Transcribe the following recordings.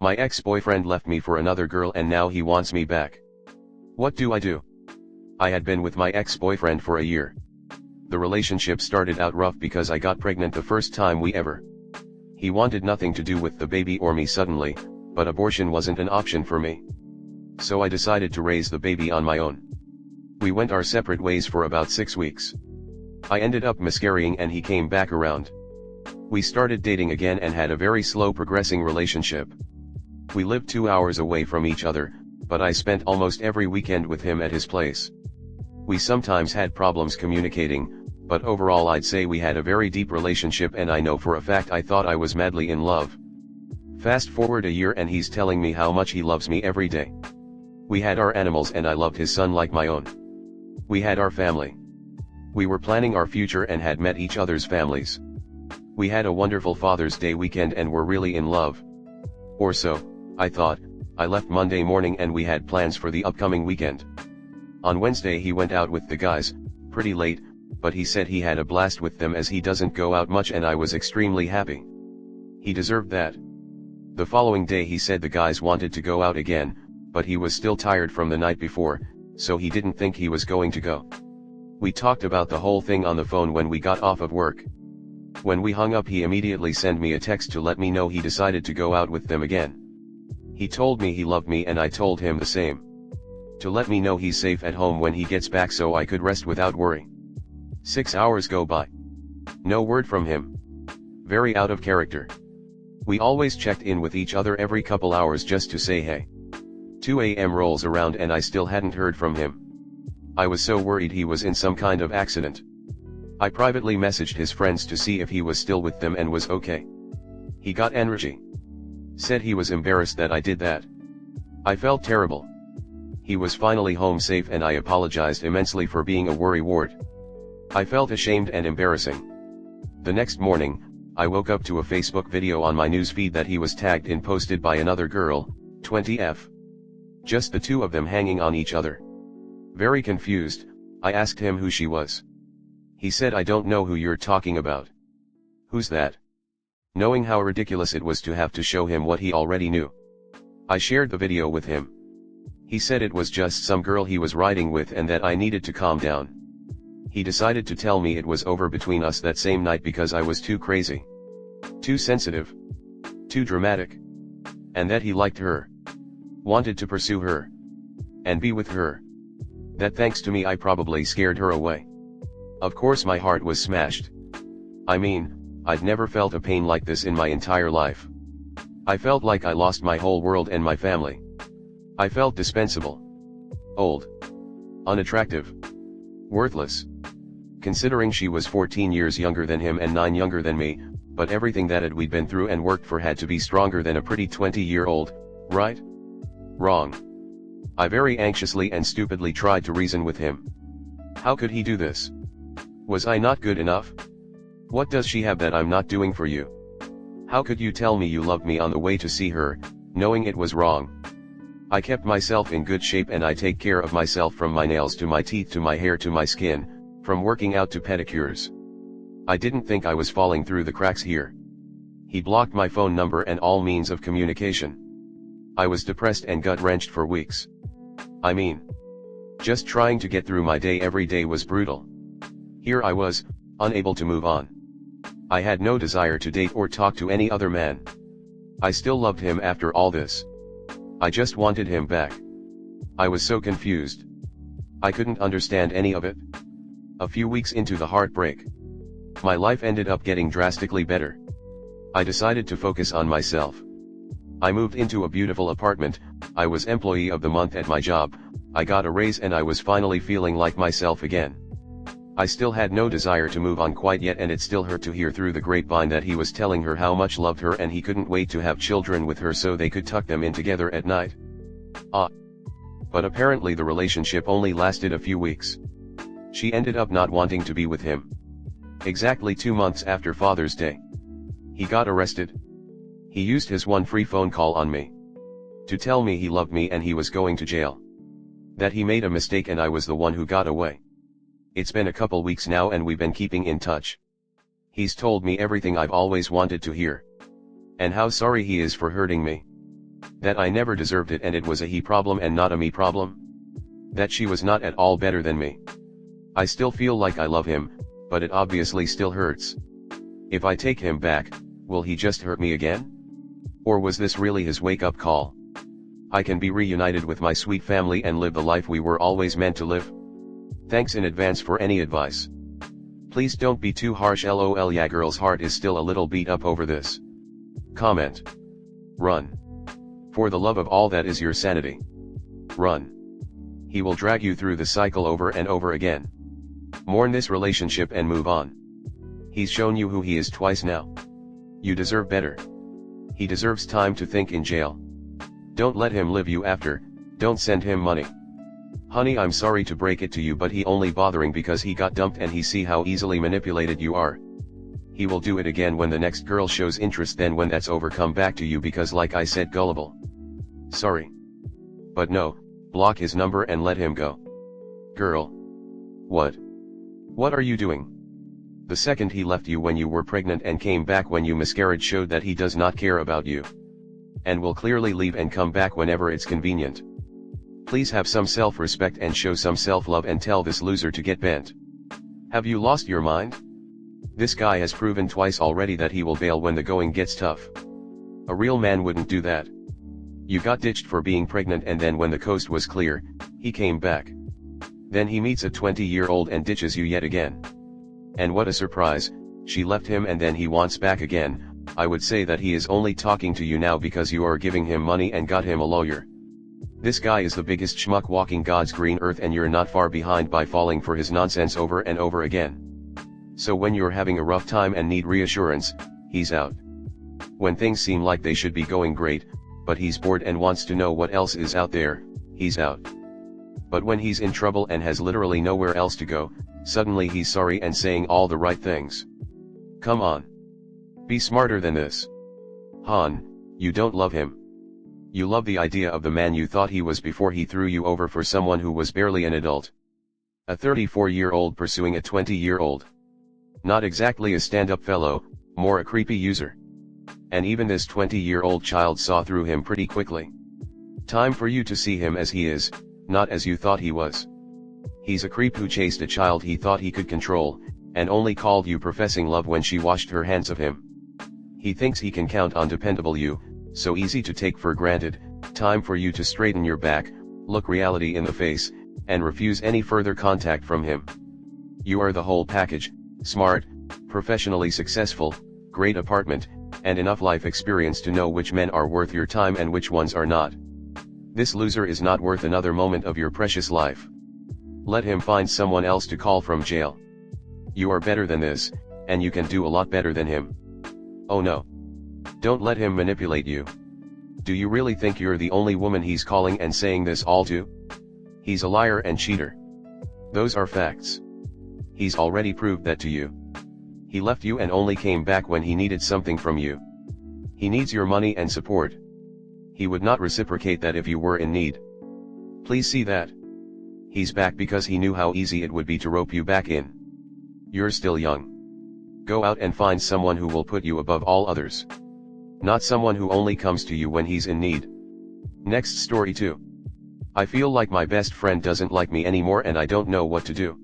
My ex-boyfriend left me for another girl and now he wants me back. What do I do? I had been with my ex-boyfriend for a year. The relationship started out rough because I got pregnant the first time we ever. He wanted nothing to do with the baby or me suddenly, but abortion wasn't an option for me. So I decided to raise the baby on my own. We went our separate ways for about 6 weeks. I ended up miscarrying and he came back around. We started dating again and had a very slow progressing relationship. We lived 2 hours away from each other, but I spent almost every weekend with him at his place. We sometimes had problems communicating, but overall I'd say we had a very deep relationship and I know for a fact I thought I was madly in love. Fast forward a year and he's telling me how much he loves me every day. We had our animals and I loved his son like my own. We had our family. We were planning our future and had met each other's families. We had a wonderful Father's Day weekend and were really in love. Or so, I thought. I left Monday morning and we had plans for the upcoming weekend. On Wednesday he went out with the guys, pretty late, but he said he had a blast with them as he doesn't go out much and I was extremely happy. He deserved that. The following day he said the guys wanted to go out again, but he was still tired from the night before, so he didn't think he was going to go. We talked about the whole thing on the phone when we got off of work. When we hung up he immediately sent me a text to let me know he decided to go out with them again. He told me he loved me and I told him the same. To let me know he's safe at home when he gets back so I could rest without worry. 6 hours go by. No word from him. Very out of character. We always checked in with each other every couple hours just to say hey. 2 a.m. rolls around and I still hadn't heard from him. I was so worried he was in some kind of accident. I privately messaged his friends to see if he was still with them and was okay. He got energy. Said he was embarrassed that I did that. I felt terrible. He was finally home safe and I apologized immensely for being a worrywart. I felt ashamed and embarrassing. The next morning, I woke up to a Facebook video on my newsfeed that he was tagged in posted by another girl, 20F. Just the two of them hanging on each other. Very confused, I asked him who she was. He said I don't know who you're talking about. Who's that? Knowing how ridiculous it was to have to show him what he already knew. I shared the video with him. He said it was just some girl he was riding with and that I needed to calm down. He decided to tell me it was over between us that same night because I was too crazy. Too sensitive. Too dramatic. And that he liked her. Wanted to pursue her. And be with her. That thanks to me I probably scared her away. Of course my heart was smashed. I mean, I'd never felt a pain like this in my entire life. I felt like I lost my whole world and my family. I felt dispensable. Old. Unattractive. Worthless. Considering she was 14 years younger than him and 9 younger than me, but everything that we'd been through and worked for had to be stronger than a pretty 20-year-old, right? Wrong. I very anxiously and stupidly tried to reason with him. How could he do this? Was I not good enough? What does she have that I'm not doing for you? How could you tell me you loved me on the way to see her, knowing it was wrong? I kept myself in good shape and I take care of myself from my nails to my teeth to my hair to my skin, from working out to pedicures. I didn't think I was falling through the cracks here. He blocked my phone number and all means of communication. I was depressed and gut-wrenched for weeks. I mean, just trying to get through my day every day was brutal. Here I was, unable to move on. I had no desire to date or talk to any other man. I still loved him after all this. I just wanted him back. I was so confused. I couldn't understand any of it. A few weeks into the heartbreak, my life ended up getting drastically better. I decided to focus on myself. I moved into a beautiful apartment, I was employee of the month at my job, I got a raise and I was finally feeling like myself again. I still had no desire to move on quite yet and it still hurt to hear through the grapevine that he was telling her how much loved her and he couldn't wait to have children with her so they could tuck them in together at night. But apparently the relationship only lasted a few weeks. She ended up not wanting to be with him. Exactly 2 months after Father's Day. He got arrested. He used his one free phone call on me. To tell me he loved me and he was going to jail. That he made a mistake and I was the one who got away. It's been a couple weeks now and we've been keeping in touch. He's told me everything I've always wanted to hear. And how sorry he is for hurting me. That I never deserved it and it was a he problem and not a me problem. That she was not at all better than me. I still feel like I love him, but it obviously still hurts. If I take him back, will he just hurt me again? Or was this really his wake-up call? I can be reunited with my sweet family and live the life we were always meant to live? Thanks in advance for any advice. Please don't be too harsh, lol. Yeah, girl's heart is still a little beat up over this. Comment. Run. For the love of all that is your sanity. Run. He will drag you through the cycle over and over again. Mourn this relationship and move on. He's shown you who he is twice now. You deserve better. He deserves time to think in jail. Don't let him live you after, don't send him money. Honey, I'm sorry to break it to you, but he only bothering because he got dumped and he see how easily manipulated you are. He will do it again when the next girl shows interest, then when that's over come back to you because like I said, gullible. Sorry. But no, block his number and let him go. Girl. What? What are you doing? The second he left you when you were pregnant and came back when you miscarried showed that he does not care about you. And will clearly leave and come back whenever it's convenient. Please have some self-respect and show some self-love and tell this loser to get bent. Have you lost your mind? This guy has proven twice already that he will bail when the going gets tough. A real man wouldn't do that. You got ditched for being pregnant and then when the coast was clear, he came back. Then he meets a 20-year-old and ditches you yet again. And what a surprise, she left him and then he wants back again. I would say that he is only talking to you now because you are giving him money and got him a lawyer. This guy is the biggest schmuck walking God's green earth and you're not far behind by falling for his nonsense over and over again. So when you're having a rough time and need reassurance, he's out. When things seem like they should be going great, but he's bored and wants to know what else is out there, he's out. But when he's in trouble and has literally nowhere else to go, suddenly he's sorry and saying all the right things. Come on. Be smarter than this. Han, you don't love him. You love the idea of the man you thought he was before he threw you over for someone who was barely an adult. A 34-year-old pursuing a 20-year-old. Not exactly a stand-up fellow, more a creepy user. And even this 20-year-old child saw through him pretty quickly. Time for you to see him as he is, not as you thought he was. He's a creep who chased a child he thought he could control, and only called you professing love when she washed her hands of him. He thinks he can count on dependable you, so easy to take for granted. Time for you to straighten your back, look reality in the face, and refuse any further contact from him. You are the whole package, smart, professionally successful, great apartment, and enough life experience to know which men are worth your time and which ones are not. This loser is not worth another moment of your precious life. Let him find someone else to call from jail. You are better than this, and you can do a lot better than him. Oh no. Don't let him manipulate you. Do you really think you're the only woman he's calling and saying this all to? He's a liar and cheater. Those are facts. He's already proved that to you. He left you and only came back when he needed something from you. He needs your money and support. He would not reciprocate that if you were in need. Please see that. He's back because he knew how easy it would be to rope you back in. You're still young. Go out and find someone who will put you above all others. Not someone who only comes to you when he's in need. Next story 2. I feel like my best friend doesn't like me anymore and I don't know what to do.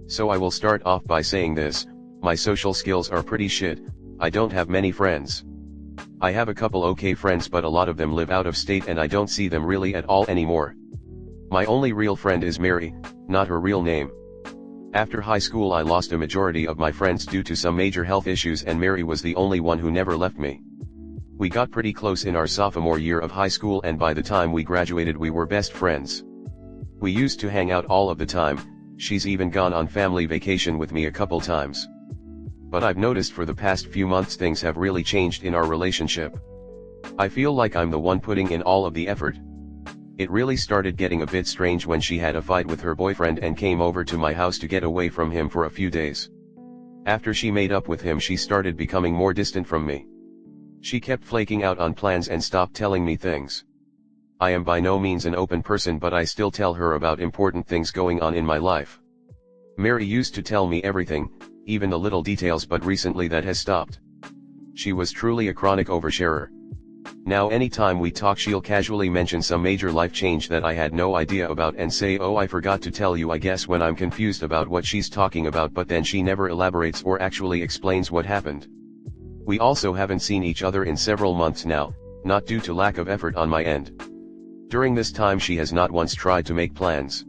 So I will start off by saying this, my social skills are pretty shit, I don't have many friends. I have a couple okay friends but a lot of them live out of state and I don't see them really at all anymore. My only real friend is Mary, not her real name. After high school I lost a majority of my friends due to some major health issues and Mary was the only one who never left me. We got pretty close in our sophomore year of high school and by the time we graduated we were best friends. We used to hang out all of the time, she's even gone on family vacation with me a couple times. But I've noticed for the past few months things have really changed in our relationship. I feel like I'm the one putting in all of the effort. It really started getting a bit strange when she had a fight with her boyfriend and came over to my house to get away from him for a few days. After she made up with him she started becoming more distant from me. She kept flaking out on plans and stopped telling me things. I am by no means an open person but I still tell her about important things going on in my life. Mary used to tell me everything, even the little details, but recently that has stopped. She was truly a chronic oversharer. Now anytime we talk she'll casually mention some major life change that I had no idea about and say, oh, I forgot to tell you, I guess, when I'm confused about what she's talking about, but then she never elaborates or actually explains what happened. We also haven't seen each other in several months now, not due to lack of effort on my end. During this time she has not once tried to make plans.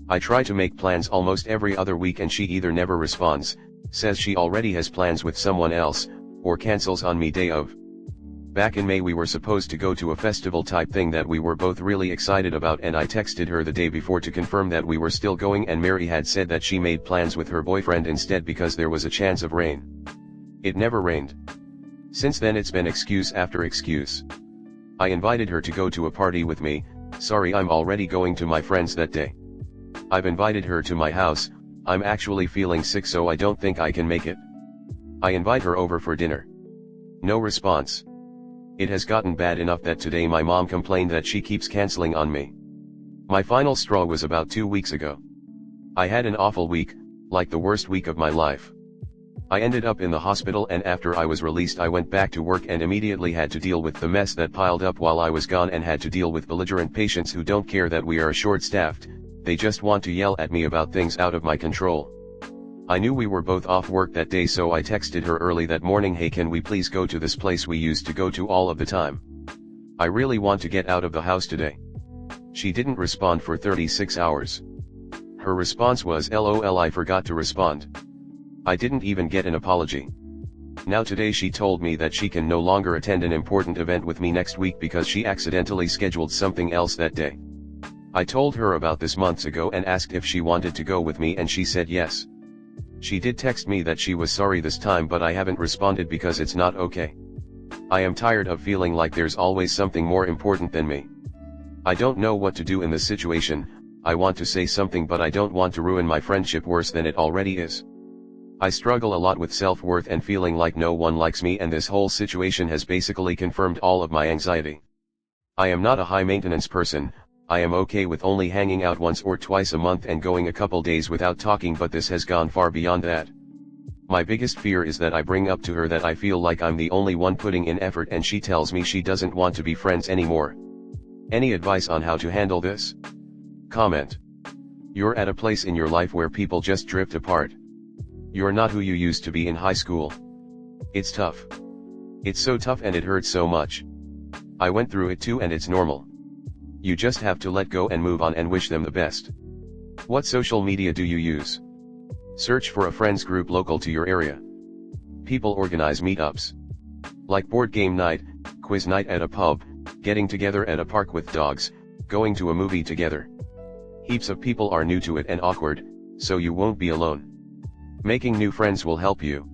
I try to make plans almost every other week and she either never responds, says she already has plans with someone else, or cancels on me day of. Back in May we were supposed to go to a festival type thing that we were both really excited about, and I texted her the day before to confirm that we were still going, and Mary had said that she made plans with her boyfriend instead because there was a chance of rain. It never rained. Since then it's been excuse after excuse. I invited her to go to a party with me. Sorry, I'm already going to my friends that day. I've invited her to my house. I'm actually feeling sick so I don't think I can make it. I invite her over for dinner. No response. It has gotten bad enough that today my mom complained that she keeps canceling on me. My final straw was about 2 weeks ago. I had an awful week, like the worst week of my life. I ended up in the hospital, and after I was released I went back to work and immediately had to deal with the mess that piled up while I was gone, and had to deal with belligerent patients who don't care that we are short-staffed. They just want to yell at me about things out of my control. I knew we were both off work that day, so I texted her early that morning, hey, can we please go to this place we used to go to all of the time? I really want to get out of the house today. She didn't respond for 36 hours. Her response was, LOL, I forgot to respond. I didn't even get an apology. Now today she told me that she can no longer attend an important event with me next week because she accidentally scheduled something else that day. I told her about this months ago and asked if she wanted to go with me, and she said yes. She did text me that she was sorry this time, but I haven't responded because it's not okay. I am tired of feeling like there's always something more important than me. I don't know what to do in this situation. I want to say something, but I don't want to ruin my friendship worse than it already is. I struggle a lot with self-worth and feeling like no one likes me, and this whole situation has basically confirmed all of my anxiety. I am not a high-maintenance person. I am okay with only hanging out once or twice a month and going a couple days without talking, but this has gone far beyond that. My biggest fear is that I bring up to her that I feel like I'm the only one putting in effort and she tells me she doesn't want to be friends anymore. Any advice on how to handle this? Comment. You're at a place in your life where people just drift apart. You're not who you used to be in high school. It's tough. It's so tough and it hurts so much. I went through it too, and it's normal. You just have to let go and move on and wish them the best. What social media do you use? Search for a friends group local to your area. People organize meetups. Like board game night, quiz night at a pub, getting together at a park with dogs, going to a movie together. Heaps of people are new to it and awkward, so you won't be alone. Making new friends will help you.